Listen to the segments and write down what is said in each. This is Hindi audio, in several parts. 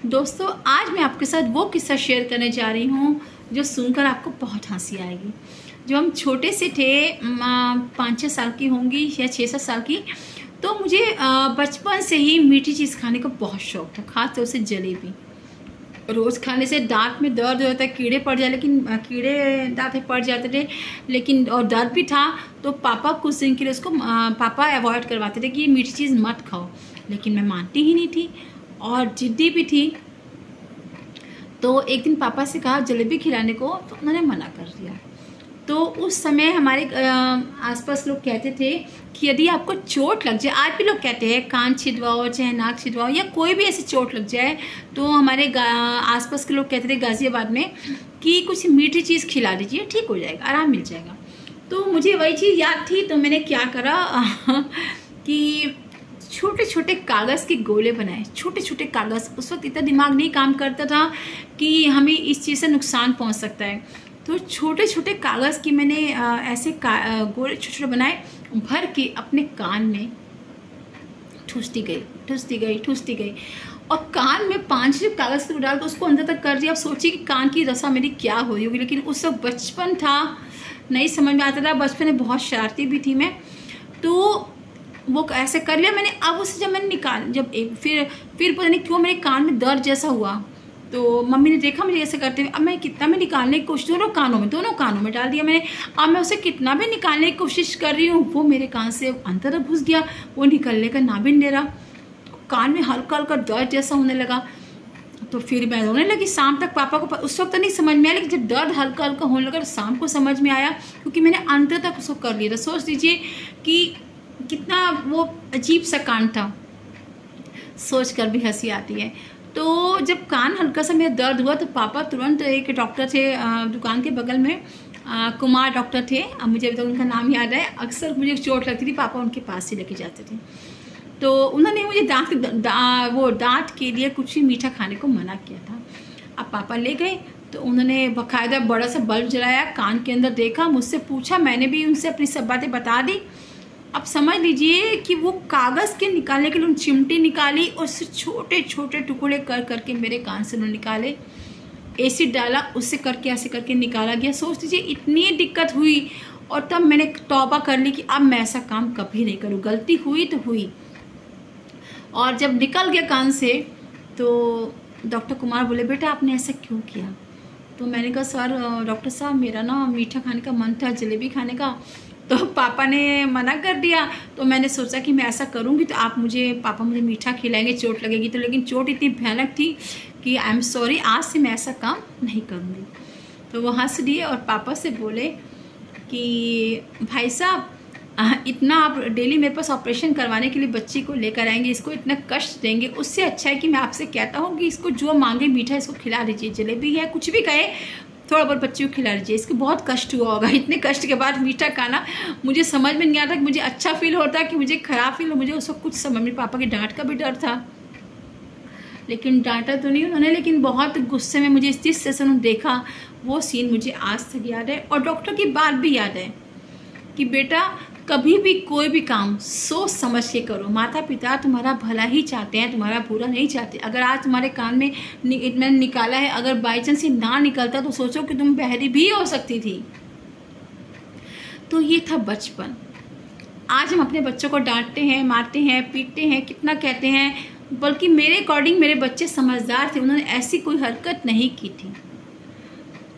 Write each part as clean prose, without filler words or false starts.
दोस्तों आज मैं आपके साथ वो किस्सा शेयर करने जा रही हूँ जो सुनकर आपको बहुत हंसी आएगी। जो हम छोटे से थे, 5-6 साल की होंगी या 6-7 साल की, तो मुझे बचपन से ही मीठी चीज़ खाने का बहुत शौक था, खास तौर से जलेबी। रोज़ खाने से दांत में दर्द होता है, कीड़े पड़ जाए, लेकिन कीड़े दांत में पड़ जाते थे, लेकिन और दर्द भी था। तो पापा कुछ दिन के लिए उसको पापा अवॉइड करवाते थे कि मीठी चीज़ मत खाओ, लेकिन मैं मानती ही नहीं थी और जिद्दी भी थी। तो एक दिन पापा से कहा जलेबी खिलाने को, तो उन्होंने मना कर दिया। तो उस समय हमारे आसपास लोग कहते थे कि यदि आपको चोट लग जाए, आज भी लोग कहते हैं कान छिदवाओ चाहे नाक छिदवाओ या कोई भी ऐसी चोट लग जाए, तो हमारे आसपास के लोग कहते थे गाज़ियाबाद में कि कुछ मीठी चीज़ खिला दीजिए, ठीक हो जाएगा, आराम मिल जाएगा। तो मुझे वही चीज़ याद थी, तो मैंने क्या करा कि छोटे छोटे कागज़ के गोले बनाए। छोटे छोटे कागज़, उस वक्त इतना दिमाग नहीं काम करता था कि हमें इस चीज़ से नुकसान पहुंच सकता है। तो छोटे छोटे कागज़ की मैंने ऐसे गोले छोटे छोटे बनाए, भर के अपने कान में ठूसती गई और कान में 5 कागज़ के डाल के उसको अंदर तक कर दिया। अब सोचिए कि कान की दशा मेरी क्या हो रही होगी। लेकिन उस वक्त बचपन था, नहीं समझ में आता था, बचपन में बहुत शरारती भी थी मैं। तो वो ऐसे कर लिया मैंने। अब उससे जब मैंने फिर पता नहीं क्यों मेरे कान में दर्द जैसा हुआ, तो मम्मी ने देखा मुझे ऐसे करते हुए। अब मैं कितना भी निकालने की कोशिश, दोनों कानों में डाल दिया मैंने। अब मैं उसे कितना भी निकालने की कोशिश कर रही हूँ, वो मेरे कान से अंदर तक घुस गया, वो निकलने का नाम भी नहीं ले रहा। कान में हल्का हल्का दर्द जैसा होने लगा। तो फिर मैं रोने लगी। शाम तक पापा को उस वक्त तो नहीं समझ में आया, लेकिन जब दर्द हल्का हल्का होने लगा तो शाम को समझ में आया, क्योंकि मैंने अंत तक उसको कर लिया था। सोच लीजिए कि कितना वो अजीब सा कान था, सोच कर भी हंसी आती है। तो जब कान हल्का सा मेरा दर्द हुआ तो पापा तुरंत, एक डॉक्टर थे दुकान के बगल में, कुमार डॉक्टर थे, अब मुझे अभी तक उनका नाम याद है। अक्सर मुझे चोट लगती थी, पापा उनके पास ही लेके जाते थे। तो उन्होंने मुझे दांत के लिए कुछ भी मीठा खाने को मना किया था। अब पापा ले गए तो उन्होंने बाकायदा बड़ा सा बल्ब जलाया, कान के अंदर देखा, मुझसे पूछा, मैंने भी उनसे अपनी सब बातें बता दी। अब समझ लीजिए कि वो कागज़ के निकालने के लिए चिमटी निकाली और उससे छोटे छोटे टुकड़े कर करके मेरे कान से उन्होंने निकाले। एसिड डाला, उससे करके ऐसे करके निकाला गया। सोच लीजिए इतनी दिक्कत हुई। और तब मैंने तौबा कर ली कि अब मैं ऐसा काम कभी नहीं करूँ, गलती हुई तो हुई। और जब निकल गया कान से तो डॉक्टर कुमार बोले, बेटा आपने ऐसा क्यों किया? तो मैंने कहा, सर डॉक्टर साहब मेरा ना मीठा खाने का मन था, जलेबी खाने का, तो पापा ने मना कर दिया। तो मैंने सोचा कि मैं ऐसा करूँगी तो पापा मुझे मीठा खिलाएंगे, चोट लगेगी तो। लेकिन चोट इतनी भयानक थी कि आई एम सॉरी, आज से मैं ऐसा काम नहीं करूँगी। तो वो हंस दिए और पापा से बोले कि भाई साहब इतना आप डेली मेरे पास ऑपरेशन करवाने के लिए बच्ची को लेकर आएंगे, इसको इतना कष्ट देंगे, उससे अच्छा है कि मैं आपसे कहता हूँ कि इसको जो मांगे मीठा इसको खिला दीजिए, जलेबी है कुछ भी कहे, थोड़ा बहुत बच्चे को खिला दीजिए। इसको बहुत कष्ट हुआ होगा, इतने कष्ट के बाद मीठा खाना। मुझे समझ में नहीं आता कि मुझे अच्छा फील होता कि मुझे ख़राब फील हो। मुझे उसको कुछ समझ में, पापा की डांट का भी डर था, लेकिन डांटा तो नहीं उन्होंने, लेकिन बहुत गुस्से में मुझे जिस से उन्होंने देखा वो सीन मुझे आज तक याद है। और डॉक्टर की बात भी याद है कि बेटा कभी भी कोई भी काम सोच समझ के करो। माता पिता तुम्हारा भला ही चाहते हैं, तुम्हारा बुरा नहीं चाहते। अगर आज तुम्हारे कान में मैंने निकाला है, अगर बाई चांस ये ना निकलता तो सोचो कि तुम बहरी भी हो सकती थी। तो ये था बचपन। आज हम अपने बच्चों को डांटते हैं, मारते हैं, पीटते हैं, कितना कहते हैं, बल्कि मेरे अकॉर्डिंग मेरे बच्चे समझदार थे, उन्होंने ऐसी कोई हरकत नहीं की थी।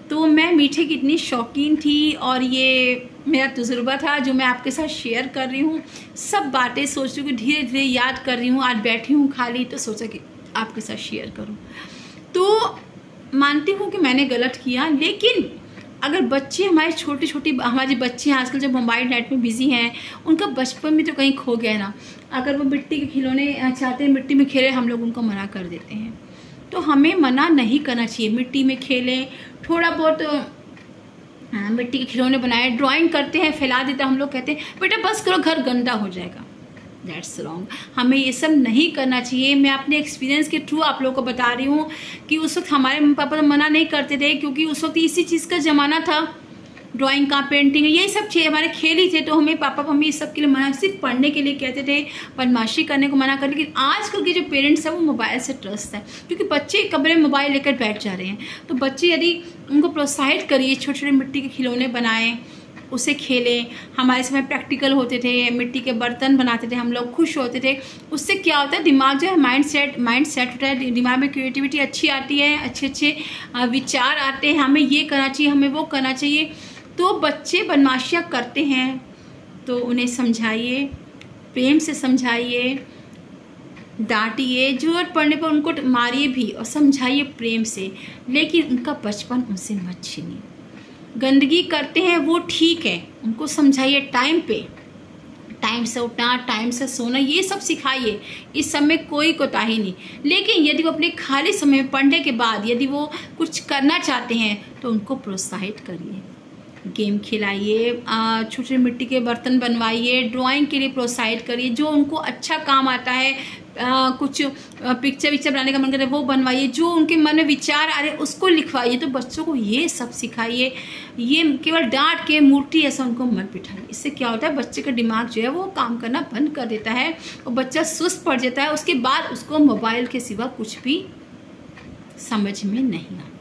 तो मैं मीठे की इतनी शौकीन थी और ये मेरा तजुर्बा था जो मैं आपके साथ शेयर कर रही हूँ। सब बातें सोच रही हूँ, धीरे धीरे याद कर रही हूँ। आज बैठी हूँ खाली तो सोचा कि आपके साथ शेयर करूँ। तो मानती हूँ कि मैंने गलत किया, लेकिन अगर बच्चे हमारे बच्चे आजकल जब मोबाइल नेट में बिजी हैं, उनका बचपन में तो कहीं खो गया ना। अगर वो मिट्टी के खिलौने चाहते हैं, मिट्टी में खेले, हम लोग उनको मना कर देते हैं। तो हमें मना नहीं करना चाहिए। मिट्टी में खेलें, थोड़ा बहुत मिट्टी के खिलौने बनाए, ड्राइंग करते हैं, फैला देते हैं, हम लोग कहते हैं बेटा बस करो घर गंदा हो जाएगा। दैट्स रॉन्ग, हमें ये सब नहीं करना चाहिए। मैं अपने एक्सपीरियंस के थ्रू आप लोगों को बता रही हूँ कि उस वक्त हमारे मम्मी पापा तो मना नहीं करते थे, क्योंकि उस वक्त इसी चीज़ का ज़माना था। ड्राइंग का, पेंटिंग, यही सब चीज़ हमारे खेल ही थे। तो हमें पापा मम्मी इस सब के लिए मना, सिर्फ पढ़ने के लिए कहते थे, बदमाशी करने को मना कर। लेकिन आजकल के जो पेरेंट्स हैं वो मोबाइल से त्रस्त है, क्योंकि बच्चे कमरे में मोबाइल लेकर बैठ जा रहे हैं। तो बच्चे यदि उनको प्रोत्साहित करिए, छोटे छोटे मिट्टी के खिलौने बनाएं, उसे खेलें। हमारे समय प्रैक्टिकल होते थे, मिट्टी के बर्तन बनाते थे, हम लोग खुश होते थे। उससे क्या होता है, दिमाग जो है माइंड सेट होता है, दिमाग में क्रिएटिविटी अच्छी आती है, अच्छे अच्छे विचार आते हैं, हमें ये करना चाहिए, हमें वो करना चाहिए। तो बच्चे बदमाशियाँ करते हैं तो उन्हें समझाइए, प्रेम से समझाइए, डांटिए, जरूरत पड़ने पर उनको मारिए भी और समझाइए प्रेम से, लेकिन उनका बचपन उनसे मत छीनिए। गंदगी करते हैं वो ठीक है, उनको समझाइए टाइम पे, टाइम से उठना, टाइम से सोना, ये सब सिखाइए, इस सब में कोई कोताही नहीं। लेकिन यदि वो अपने खाली समय में पढ़ने के बाद यदि वो कुछ करना चाहते हैं तो उनको प्रोत्साहित करिए, गेम खिलाइए, छोटे मिट्टी के बर्तन बनवाइए, ड्राइंग के लिए प्रोत्साहित करिए, जो उनको अच्छा काम आता है, कुछ पिक्चर बनाने का मन करे वो बनवाइए, जो उनके मन में विचार आ रहे उसको लिखवाइए। तो बच्चों को ये सब सिखाइए, ये केवल डांट के मूर्ति ऐसा उनको मत बिठाइए। इससे क्या होता है, बच्चे का दिमाग जो है वो काम करना बंद कर देता है और बच्चा सुस्त पड़ जाता है। उसके बाद उसको मोबाइल के सिवा कुछ भी समझ में नहीं आता।